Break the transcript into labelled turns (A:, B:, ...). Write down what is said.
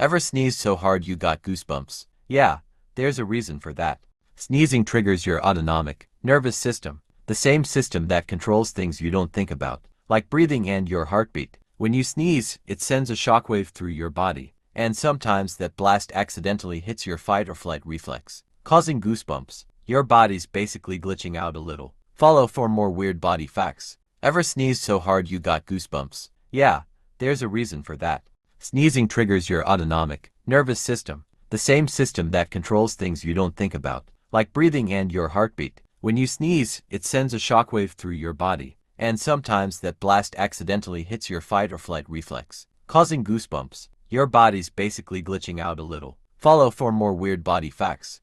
A: Ever sneezed so hard you got goosebumps? Yeah, there's a reason for that. Sneezing triggers your autonomic nervous system, the same system that controls things you don't think about, like breathing and your heartbeat. When you sneeze, it sends a shockwave through your body, and sometimes that blast accidentally hits your fight or flight reflex, causing goosebumps. Your body's basically glitching out a little. Follow for more weird body facts. Ever sneezed so hard you got goosebumps? Yeah, there's a reason for that. Sneezing triggers your autonomic nervous system, the same system that controls things you don't think about, like breathing and your heartbeat. When you sneeze, it sends a shockwave through your body, and sometimes that blast accidentally hits your fight or flight reflex, causing goosebumps. Your body's basically glitching out a little. Follow for more weird body facts.